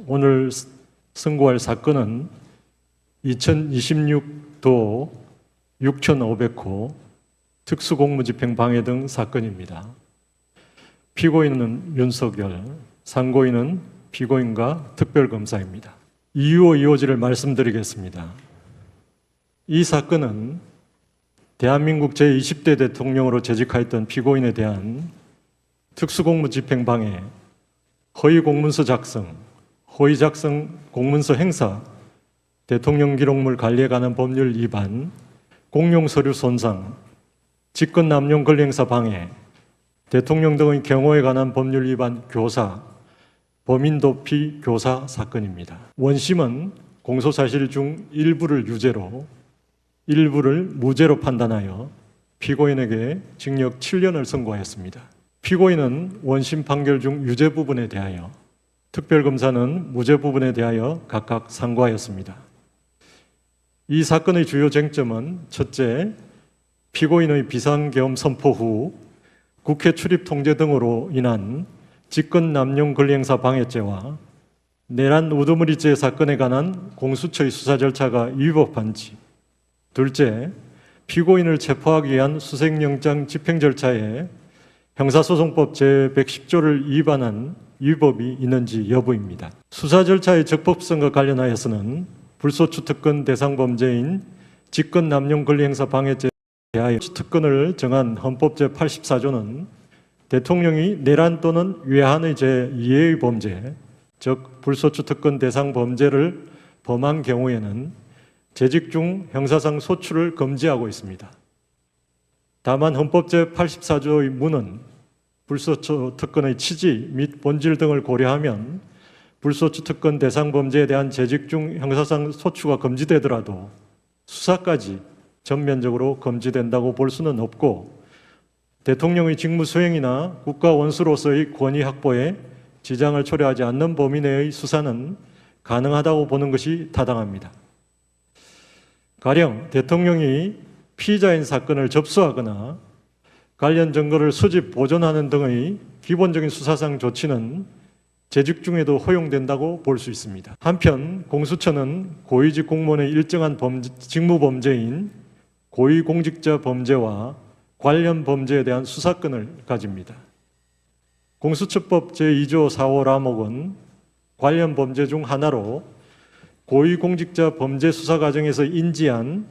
오늘 선고할 사건은 2026도 6,500호 특수공무집행 방해 등 사건입니다. 피고인은 윤석열, 상고인은 피고인과 특별검사입니다. 이유 이호지를 말씀드리겠습니다. 이 사건은 대한민국 제20대 대통령으로 재직하였던 피고인에 대한 특수공무집행 방해, 허위 공문서 작성, 허위 작성 공문서 행사, 대통령 기록물 관리에 관한 법률 위반, 공용 서류 손상, 직권 남용 권리 행사 방해, 대통령 등의 경호에 관한 법률 위반 교사, 범인 도피 교사 사건입니다. 원심은 공소사실 중 일부를 유죄로, 일부를 무죄로 판단하여 피고인에게 징역 7년을 선고하였습니다. 피고인은 원심 판결 중 유죄 부분에 대하여, 특별검사는 무죄 부분에 대하여 각각 상고하였습니다. 이 사건의 주요 쟁점은 첫째, 피고인의 비상계엄 선포 후 국회 출입 통제 등으로 인한 직권 남용 권리행사 방해죄와 내란 우두머리죄 사건에 관한 공수처의 수사 절차가 위법한지, 둘째, 피고인을 체포하기 위한 수색영장 집행 절차에 형사소송법 제110조를 위반한 위법이 있는지 여부입니다. 수사 절차의 적법성과 관련하여서는 불소추 특권 대상 범죄인 직권 남용 권리 행사 방해죄에 대하여 특권을 정한 헌법 제84조는 대통령이 내란 또는 외환의 제2의 범죄, 즉 불소추 특권 대상 범죄를 범한 경우에는 재직 중 형사상 소추를 금지하고 있습니다. 다만 헌법 제84조의 문은 불소추 특권의 취지 및 본질 등을 고려하면 불소추 특권 대상 범죄에 대한 재직 중 형사상 소추가 금지되더라도 수사까지 전면적으로 금지된다고 볼 수는 없고, 대통령의 직무 수행이나 국가 원수로서의 권위 확보에 지장을 초래하지 않는 범위 내의 수사는 가능하다고 보는 것이 타당합니다. 가령 대통령이 피의자인 사건을 접수하거나 관련 증거를 수집, 보존하는 등의 기본적인 수사상 조치는 재직 중에도 허용된다고 볼 수 있습니다. 한편 공수처는 고위직 공무원의 일정한 직무 범죄인 고위공직자 범죄와 관련 범죄에 대한 수사권을 가집니다. 공수처법 제2조 4호 라목은 관련 범죄 중 하나로 고위공직자 범죄 수사 과정에서 인지한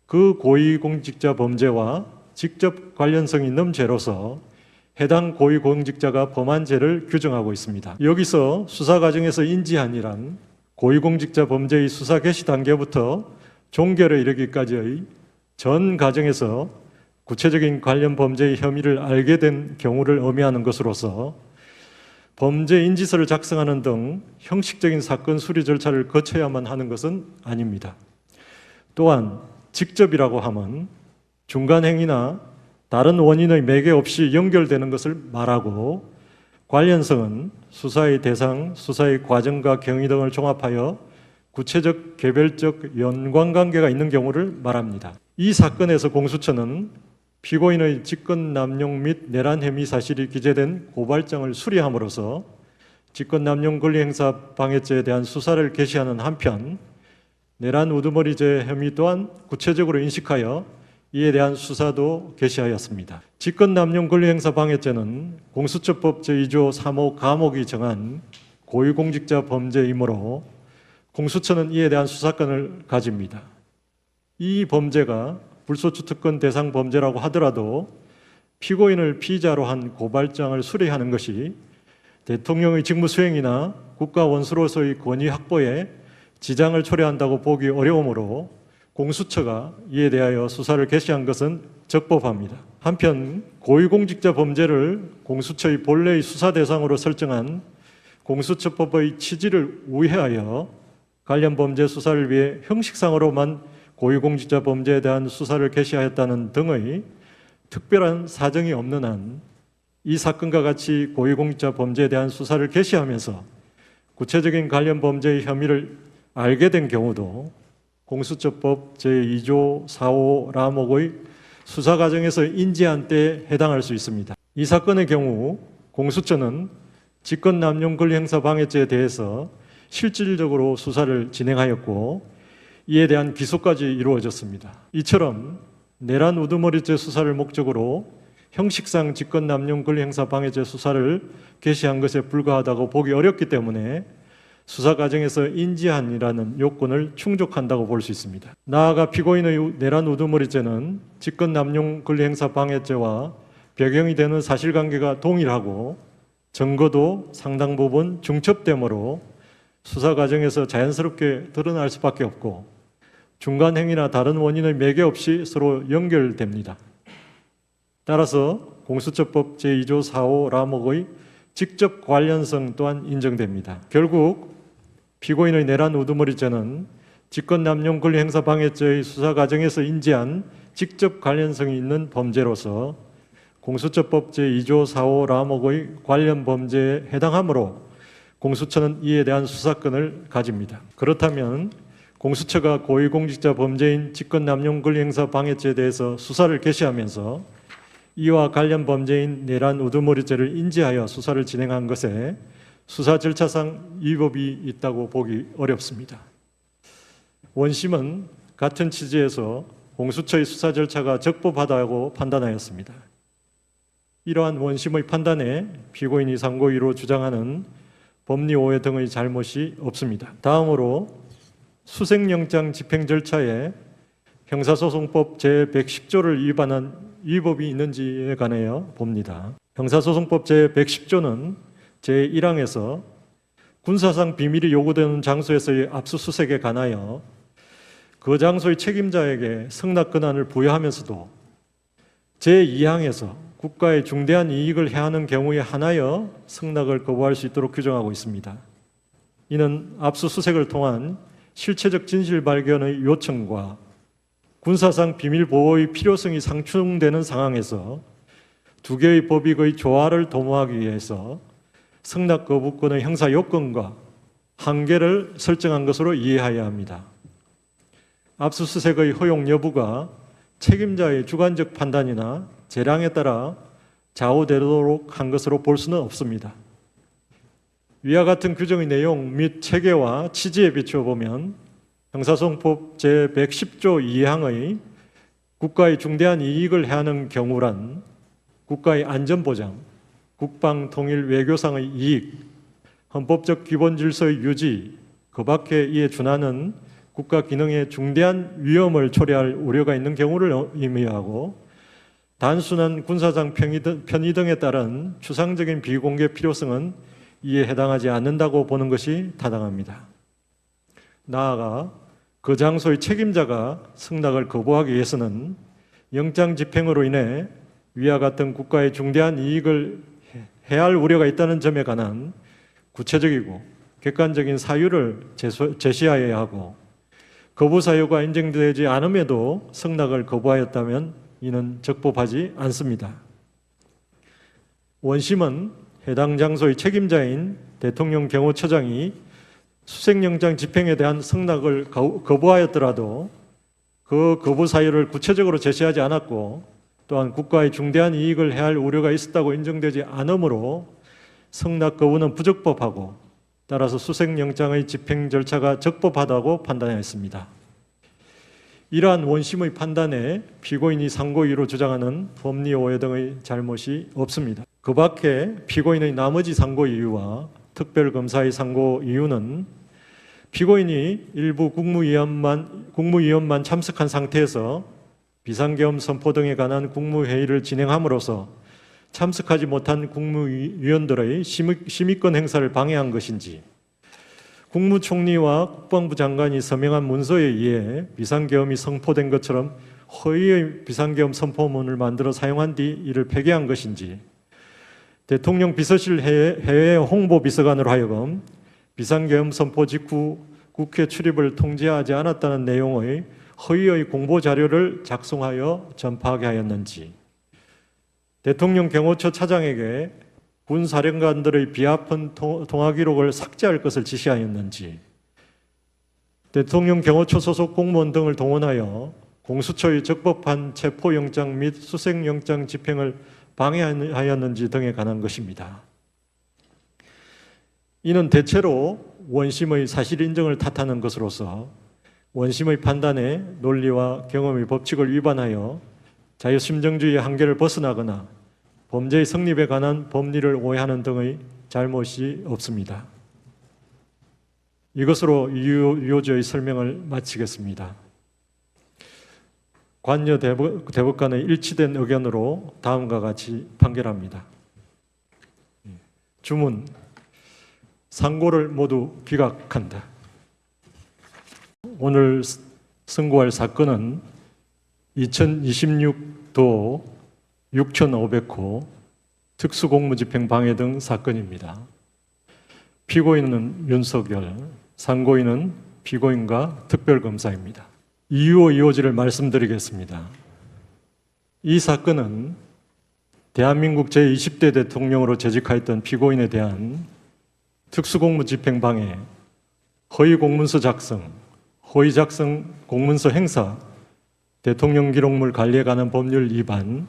그 고위공직자 범죄와 직접 관련성이 있는 죄로서 해당 고위공직자가 범한 죄를 규정하고 있습니다. 여기서 수사 과정에서 인지한이란 고위공직자 범죄의 수사 개시 단계부터 종결에 이르기까지의 전 과정에서 구체적인 관련 범죄의 혐의를 알게 된 경우를 의미하는 것으로서 범죄 인지서를 작성하는 등 형식적인 사건 수리 절차를 거쳐야만 하는 것은 아닙니다. 또한 직접이라고 하면 중간 행위나 다른 원인의 매개 없이 연결되는 것을 말하고, 관련성은 수사의 대상, 수사의 과정과 경위 등을 종합하여 구체적, 개별적 연관관계가 있는 경우를 말합니다. 이 사건에서 공수처는 피고인의 직권 남용 및 내란 혐의 사실이 기재된 고발장을 수리함으로써 직권 남용 권리 행사 방해죄에 대한 수사를 개시하는 한편, 내란 우두머리죄 혐의 또한 구체적으로 인식하여 이에 대한 수사도 개시하였습니다. 직권 남용 권리 행사 방해죄는 공수처법 제2조 3호 가목이 정한 고위공직자 범죄이므로 공수처는 이에 대한 수사권을 가집니다. 이 범죄가 불소추 특권 대상 범죄라고 하더라도 피고인을 피의자로 한 고발장을 수리하는 것이 대통령의 직무 수행이나 국가 원수로서의 권위 확보에 지장을 초래한다고 보기 어려우므로 공수처가 이에 대하여 수사를 개시한 것은 적법합니다. 한편 고위공직자 범죄를 공수처의 본래의 수사 대상으로 설정한 공수처법의 취지를 우회하여 관련 범죄 수사를 위해 형식상으로만 고위공직자 범죄에 대한 수사를 개시하였다는 등의 특별한 사정이 없는 한 이 사건과 같이 고위공직자 범죄에 대한 수사를 개시하면서 구체적인 관련 범죄의 혐의를 알게 된 경우도 공수처법 제2조 4호 라목의 수사 과정에서 인지한 때에 해당할 수 있습니다. 이 사건의 경우 공수처는 직권 남용 권리 행사 방해죄에 대해서 실질적으로 수사를 진행하였고 이에 대한 기소까지 이루어졌습니다. 이처럼 내란 우두머리죄 수사를 목적으로 형식상 직권남용 권리행사 방해죄 수사를 개시한 것에 불과하다고 보기 어렵기 때문에 수사 과정에서 인지한이라는 요건을 충족한다고 볼 수 있습니다. 나아가 피고인의 내란 우두머리죄는 직권남용 권리행사 방해죄와 배경이 되는 사실관계가 동일하고 증거도 상당 부분 중첩되므로 수사 과정에서 자연스럽게 드러날 수밖에 없고 중간 행위나 다른 원인의 매개 없이 서로 연결됩니다. 따라서 공수처법 제2조 4호 라목의 직접 관련성 또한 인정됩니다. 결국 피고인의 내란 우두머리죄는 직권남용 권리행사 방해죄의 수사 과정에서 인지한 직접 관련성이 있는 범죄로서 공수처법 제2조 4호 라목의 관련 범죄에 해당하므로 공수처는 이에 대한 수사권을 가집니다. 그렇다면 공수처가 고위공직자 범죄인 직권남용 권리행사 방해죄에 대해서 수사를 개시하면서 이와 관련 범죄인 내란 우두머리죄를 인지하여 수사를 진행한 것에 수사 절차상 위법이 있다고 보기 어렵습니다. 원심은 같은 취지에서 공수처의 수사 절차가 적법하다고 판단하였습니다. 이러한 원심의 판단에 피고인이 상고이로 주장하는 법리 오해 등의 잘못이 없습니다. 다음으로 수색영장 집행 절차에 형사소송법 제110조를 위반한 위법이 있는지에 관하여 봅니다. 형사소송법 제110조는 제1항에서 군사상 비밀이 요구되는 장소에서의 압수수색에 관하여 그 장소의 책임자에게 승낙 권한을 부여하면서도 제2항에서 국가의 중대한 이익을 해하는 경우에 한하여 승낙을 거부할 수 있도록 규정하고 있습니다. 이는 압수수색을 통한 실체적 진실 발견의 요청과 군사상 비밀 보호의 필요성이 상충되는 상황에서 두 개의 법익의 조화를 도모하기 위해서 승낙 거부권의 형사 요건과 한계를 설정한 것으로 이해해야 합니다. 압수수색의 허용 여부가 책임자의 주관적 판단이나 재량에 따라 좌우되도록 한 것으로 볼 수는 없습니다. 위와 같은 규정의 내용 및 체계와 취지에 비추어 보면 형사소송법 제110조 2항의 국가의 중대한 이익을 해하는 경우란 국가의 안전보장, 국방통일 외교상의 이익, 헌법적 기본질서의 유지, 그 밖에 이에 준하는 국가 기능에 중대한 위험을 초래할 우려가 있는 경우를 의미하고 단순한 군사상 편의 등에 따른 추상적인 비공개 필요성은 이에 해당하지 않는다고 보는 것이 타당합니다. 나아가 그 장소의 책임자가 승낙을 거부하기 위해서는 영장 집행으로 인해 위와 같은 국가의 중대한 이익을 해할 우려가 있다는 점에 관한 구체적이고 객관적인 사유를 제시하여야 하고 거부 사유가 인정되지 않음에도 승낙을 거부하였다면 이는 적법하지 않습니다. 원심은 해당 장소의 책임자인 대통령 경호처장이 수색영장 집행에 대한 승낙을 거부하였더라도 그 거부 사유를 구체적으로 제시하지 않았고 또한 국가의 중대한 이익을 해할 우려가 있었다고 인정되지 않으므로 승낙 거부는 부적법하고 따라서 수색영장의 집행 절차가 적법하다고 판단하였습니다. 이러한 원심의 판단에 피고인이 상고 이유로 주장하는 법리 오해 등의 잘못이 없습니다. 그 밖에 피고인의 나머지 상고 이유와 특별검사의 상고 이유는 피고인이 일부 국무위원만 참석한 상태에서 비상계엄 선포 등에 관한 국무회의를 진행함으로써 참석하지 못한 국무위원들의 심의권 행사를 방해한 것인지 국무총리와 국방부 장관이 서명한 문서에 의해 비상계엄이 선포된 것처럼 허위의 비상계엄 선포문을 만들어 사용한 뒤 이를 폐기한 것인지 대통령 비서실 해외 홍보비서관으로 하여금 비상계엄 선포 직후 국회 출입을 통지하지 않았다는 내용의 허위의 공보자료를 작성하여 전파하게 하였는지 대통령 경호처 차장에게 군 사령관들의 비하폰 통화 기록을 삭제할 것을 지시하였는지 대통령 경호처 소속 공무원 등을 동원하여 공수처의 적법한 체포영장 및 수색영장 집행을 방해하였는지 등에 관한 것입니다. 이는 대체로 원심의 사실 인정을 탓하는 것으로서 원심의 판단에 논리와 경험의 법칙을 위반하여 자유심정주의의 한계를 벗어나거나 범죄의 성립에 관한 법리를 오해하는 등의 잘못이 없습니다. 이것으로 유효주의 설명을 마치겠습니다. 관여 대법관의 일치된 의견으로 다음과 같이 판결합니다. 주문, 상고를 모두 기각한다. 오늘 선고할 사건은 2026도 6,500호 특수공무집행방해 등 사건입니다. 피고인은 윤석열, 상고인은 피고인과 특별검사입니다. 이유 이유지를 말씀드리겠습니다. 이 사건은 대한민국 제20대 대통령으로 재직하였던 피고인에 대한 특수공무집행방해, 허위공문서 작성, 허위작성 공문서 행사, 대통령 기록물 관리에 관한 법률 위반,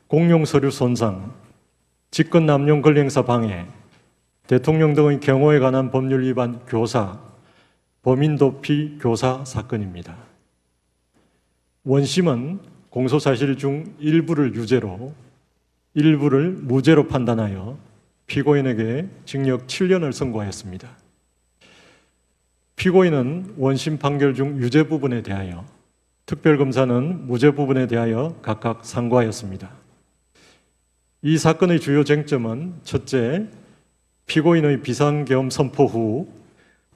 공용서류 손상, 직권남용 권리행사 방해, 대통령 등의 경호에 관한 법률 위반 교사, 범인도피 교사 사건입니다. 원심은 공소사실 중 일부를 유죄로, 일부를 무죄로 판단하여 피고인에게 징역 7년을 선고하였습니다. 피고인은 원심 판결 중 유죄 부분에 대하여, 특별검사는 무죄 부분에 대하여 각각 상고하였습니다. 이 사건의 주요 쟁점은 첫째, 피고인의 비상계엄 선포 후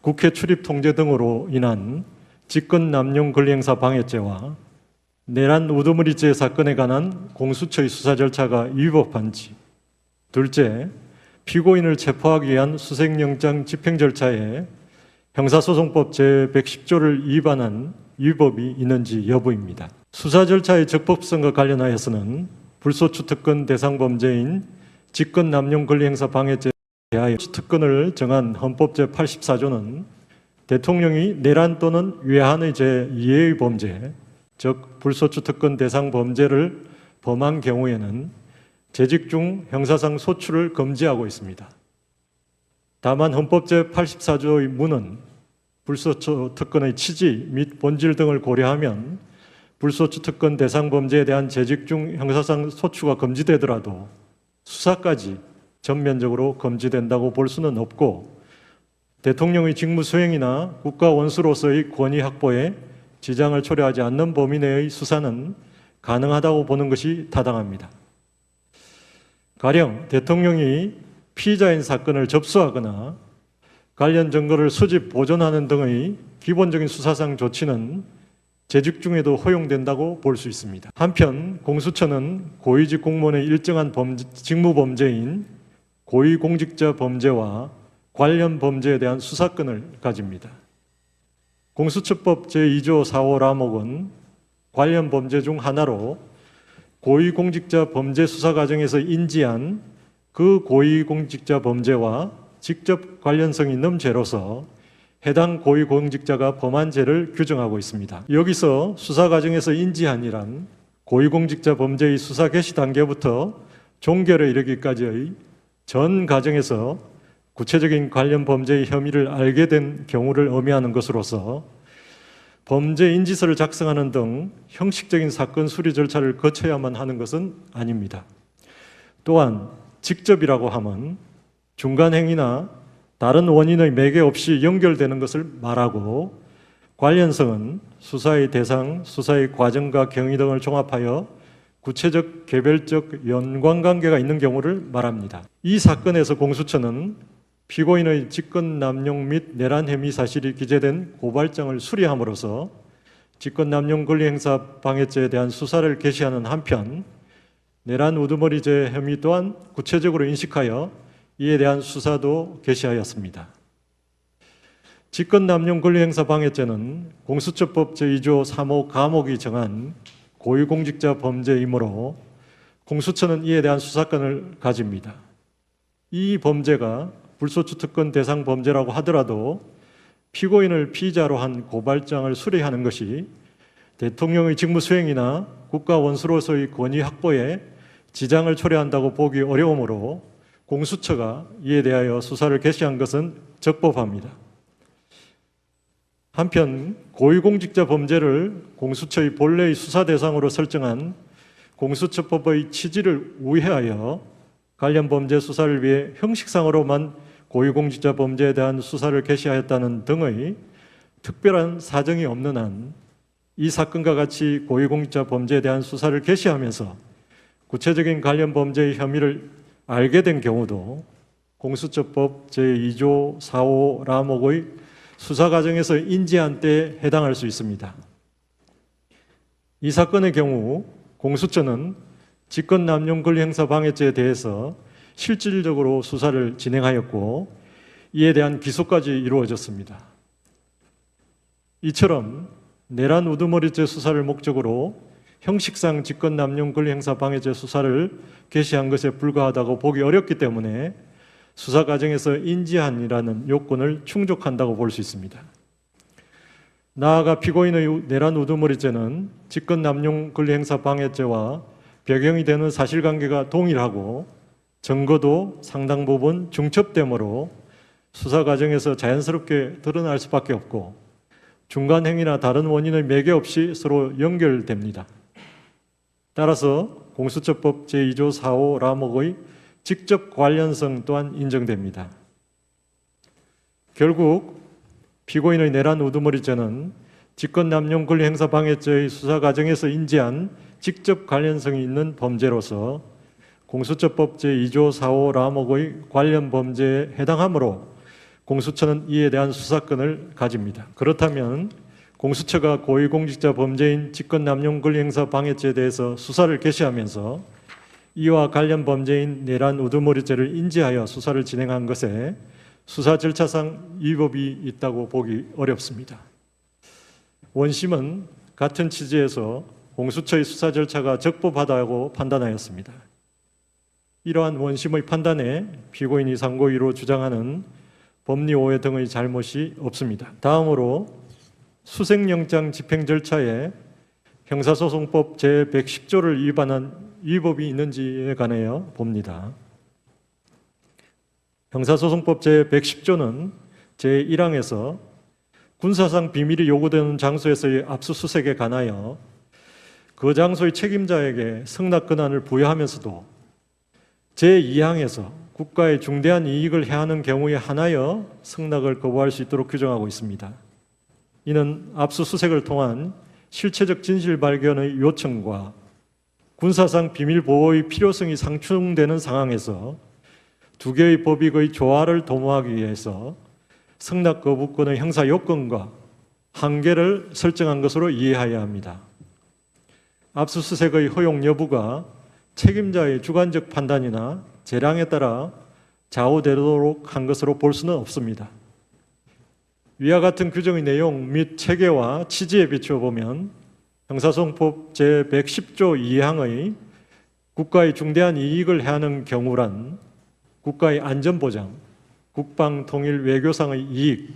국회 출입 통제 등으로 인한 직권남용 권리행사 방해죄와 내란 우두머리죄 사건에 관한 공수처의 수사 절차가 위법한지, 둘째, 피고인을 체포하기 위한 수색영장 집행 절차에 형사소송법 제110조를 위반한 위법이 있는지 여부입니다. 수사 절차의 적법성과 관련하여서는 불소추 특권 대상 범죄인 직권남용 권리행사 방해죄에 대하여 특권을 정한 헌법 제84조는 대통령이 내란 또는 외환의 제2의 범죄, 즉 불소추 특권 대상 범죄를 범한 경우에는 재직 중 형사상 소추를 금지하고 있습니다. 다만 헌법 제84조의 문은 불소추 특권의 취지 및 본질 등을 고려하면 불소추 특권 대상 범죄에 대한 재직 중 형사상 소추가 금지되더라도 수사까지 전면적으로 금지된다고 볼 수는 없고, 대통령의 직무 수행이나 국가 원수로서의 권위 확보에 지장을 초래하지 않는 범위 내의 수사는 가능하다고 보는 것이 타당합니다. 가령 대통령이 피의자인 사건을 접수하거나 관련 증거를 수집, 보존하는 등의 기본적인 수사상 조치는 재직 중에도 허용된다고 볼 수 있습니다. 한편 공수처는 고위직 공무원의 일정한 직무 범죄인 고위공직자 범죄와 관련 범죄에 대한 수사권을 가집니다. 공수처법 제2조 4호 라목은 관련 범죄 중 하나로 고위공직자 범죄 수사 과정에서 인지한 그 고위공직자 범죄와 직접 관련성이 있는 죄로서 해당 고위공직자가 범한 죄를 규정하고 있습니다. 여기서 수사 과정에서 인지한이란 고위공직자 범죄의 수사 개시 단계부터 종결에 이르기까지의 전 과정에서 구체적인 관련 범죄의 혐의를 알게 된 경우를 의미하는 것으로서 범죄 인지서를 작성하는 등 형식적인 사건 수리 절차를 거쳐야만 하는 것은 아닙니다. 또한 직접이라고 하면 중간 행위나 다른 원인의 매개 없이 연결되는 것을 말하고, 관련성은 수사의 대상, 수사의 과정과 경위 등을 종합하여 구체적, 개별적 연관관계가 있는 경우를 말합니다. 이 사건에서 공수처는 피고인의 직권남용 및 내란 혐의 사실이 기재된 고발장을 수리함으로써 직권남용 권리행사 방해죄에 대한 수사를 개시하는 한편, 내란 우두머리죄 혐의 또한 구체적으로 인식하여 이에 대한 수사도 개시하였습니다. 직권남용 권리행사 방해죄는 공수처법 제2조 3호 가목이 정한 고위공직자 범죄이므로 공수처는 이에 대한 수사권을 가집니다. 이 범죄가 불소추 특권 대상 범죄라고 하더라도 피고인을 피의자로 한 고발장을 수리하는 것이 대통령의 직무 수행이나 국가 원수로서의 권위 확보에 지장을 초래한다고 보기 어려우므로 공수처가 이에 대하여 수사를 개시한 것은 적법합니다. 한편 고위공직자 범죄를 공수처의 본래의 수사 대상으로 설정한 공수처법의 취지를 우회하여 관련 범죄 수사를 위해 형식상으로만 고위공직자 범죄에 대한 수사를 개시하였다는 등의 특별한 사정이 없는 한 이 사건과 같이 고위공직자 범죄에 대한 수사를 개시하면서 구체적인 관련 범죄의 혐의를 알게 된 경우도 공수처법 제2조 4호 라목의 수사 과정에서 인지한 때에 해당할 수 있습니다. 이 사건의 경우 공수처는 직권남용 권리행사 방해죄에 대해서 실질적으로 수사를 진행하였고 이에 대한 기소까지 이루어졌습니다. 이처럼 내란 우두머리죄 수사를 목적으로 형식상 직권남용 권리행사 방해죄 수사를 개시한 것에 불과하다고 보기 어렵기 때문에 수사 과정에서 인지한이라는 요건을 충족한다고 볼 수 있습니다. 나아가 피고인의 내란 우두머리죄는 직권남용 권리행사 방해죄와 적용이 되는 사실관계가 동일하고 증거도 상당 부분 중첩되므로 수사 과정에서 자연스럽게 드러날 수밖에 없고 중간 행위나 다른 원인의 매개 없이 서로 연결됩니다. 따라서 공수처법 제2조 4호 라목의 직접 관련성 또한 인정됩니다. 결국 피고인의 내란 우두머리죄는 직권남용 권리행사 방해죄의 수사 과정에서 인지한 직접 관련성이 있는 범죄로서 공수처법 제2조 4호 라목의 관련 범죄에 해당하므로 공수처는 이에 대한 수사권을 가집니다. 그렇다면 공수처가 고위공직자 범죄인 직권남용 권리행사 방해죄에 대해서 수사를 개시하면서 이와 관련 범죄인 내란 우두머리죄를 인지하여 수사를 진행한 것에 수사 절차상 위법이 있다고 보기 어렵습니다. 원심은 같은 취지에서 공수처의 수사 절차가 적법하다고 판단하였습니다. 이러한 원심의 판단에 피고인이 상고이로 주장하는 법리 오해 등의 잘못이 없습니다. 다음으로 수색영장 집행 절차에 형사소송법 제110조를 위반한 위법이 있는지에 관하여 봅니다. 형사소송법 제110조는 제1항에서 군사상 비밀이 요구되는 장소에서의 압수수색에 관하여 그 장소의 책임자에게 승낙 권한을 부여하면서도 제2항에서 국가의 중대한 이익을 해하는 경우에 한하여 승낙을 거부할 수 있도록 규정하고 있습니다. 이는 압수수색을 통한 실체적 진실 발견의 요청과 군사상 비밀 보호의 필요성이 상충되는 상황에서 두 개의 법익의 조화를 도모하기 위해서 승낙 거부권의 형사 요건과 한계를 설정한 것으로 이해해야 합니다. 압수수색의 허용 여부가 책임자의 주관적 판단이나 재량에 따라 좌우되도록 한 것으로 볼 수는 없습니다. 위와 같은 규정의 내용 및 체계와 취지에 비추어 보면 형사소송법 제110조 2항의 국가의 중대한 이익을 해하는 경우란 국가의 안전보장, 국방통일 외교상의 이익,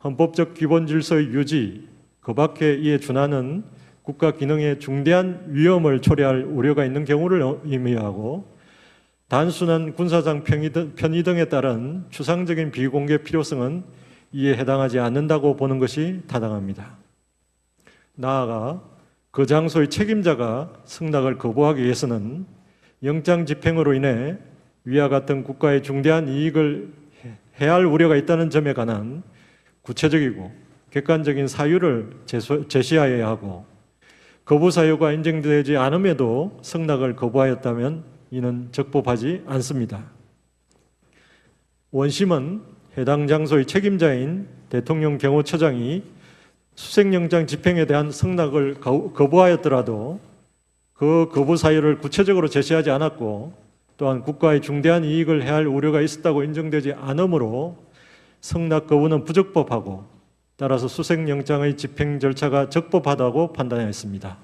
헌법적 기본질서의 유지, 그 밖에 이에 준하는 국가 기능에 중대한 위험을 초래할 우려가 있는 경우를 의미하고 단순한 군사상 편의 등에 따른 추상적인 비공개 필요성은 이에 해당하지 않는다고 보는 것이 타당합니다. 나아가 그 장소의 책임자가 승낙을 거부하기 위해서는 영장 집행으로 인해 위와 같은 국가의 중대한 이익을 해할 우려가 있다는 점에 관한 구체적이고 객관적인 사유를 제시하여야 하고 거부 사유가 인정되지 않음에도 승낙을 거부하였다면 이는 적법하지 않습니다. 원심은 해당 장소의 책임자인 대통령 경호처장이 수색영장 집행에 대한 승낙을 거부하였더라도 그 거부 사유를 구체적으로 제시하지 않았고 또한 국가의 중대한 이익을 해할 우려가 있었다고 인정되지 않으므로 승낙 거부는 부적법하고 따라서 수색영장의 집행 절차가 적법하다고 판단하였습니다.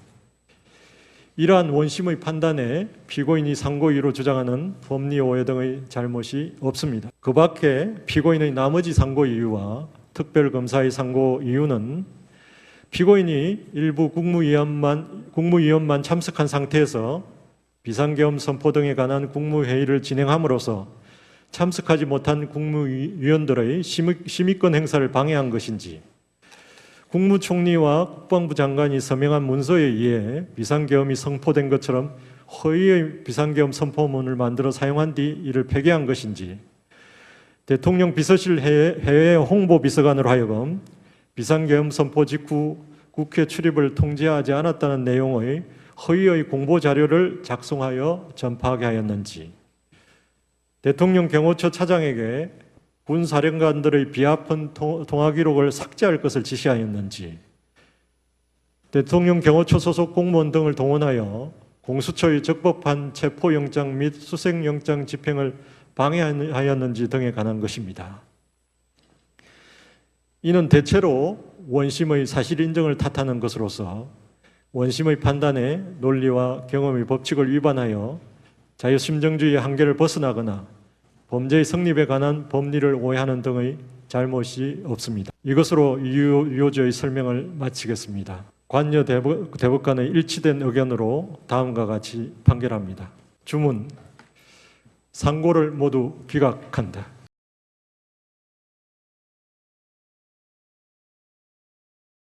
이러한 원심의 판단에 피고인이 상고 이유로 주장하는 법리 오해 등의 잘못이 없습니다. 그 밖에 피고인의 나머지 상고 이유와 특별검사의 상고 이유는 피고인이 일부 국무위원만 참석한 상태에서 비상계엄 선포 등에 관한 국무회의를 진행함으로써 참석하지 못한 국무위원들의 심의권 행사를 방해한 것인지 국무총리와 국방부 장관이 서명한 문서에 의해 비상계엄이 선포된 것처럼 허위의 비상계엄 선포문을 만들어 사용한 뒤 이를 폐기한 것인지, 대통령 비서실 해외 홍보비서관으로 하여금 비상계엄 선포 직후 국회 출입을 통지하지 않았다는 내용의 허위의 공보자료를 작성하여 전파하게 하였는지, 대통령 경호처 차장에게 군 사령관들의 비하폰 통화 기록을 삭제할 것을 지시하였는지, 대통령 경호처 소속 공무원 등을 동원하여 공수처의 적법한 체포영장 및 수색영장 집행을 방해하였는지 등에 관한 것입니다. 이는 대체로 원심의 사실 인정을 탓하는 것으로서 원심의 판단에 논리와 경험의 법칙을 위반하여 자유심정주의의 한계를 벗어나거나 범죄의 성립에 관한 법리를 오해하는 등의 잘못이 없습니다. 이것으로 유효주의 설명을 마치겠습니다. 관여 대법관의 일치된 의견으로 다음과 같이 판결합니다. 주문, 상고를 모두 기각한다.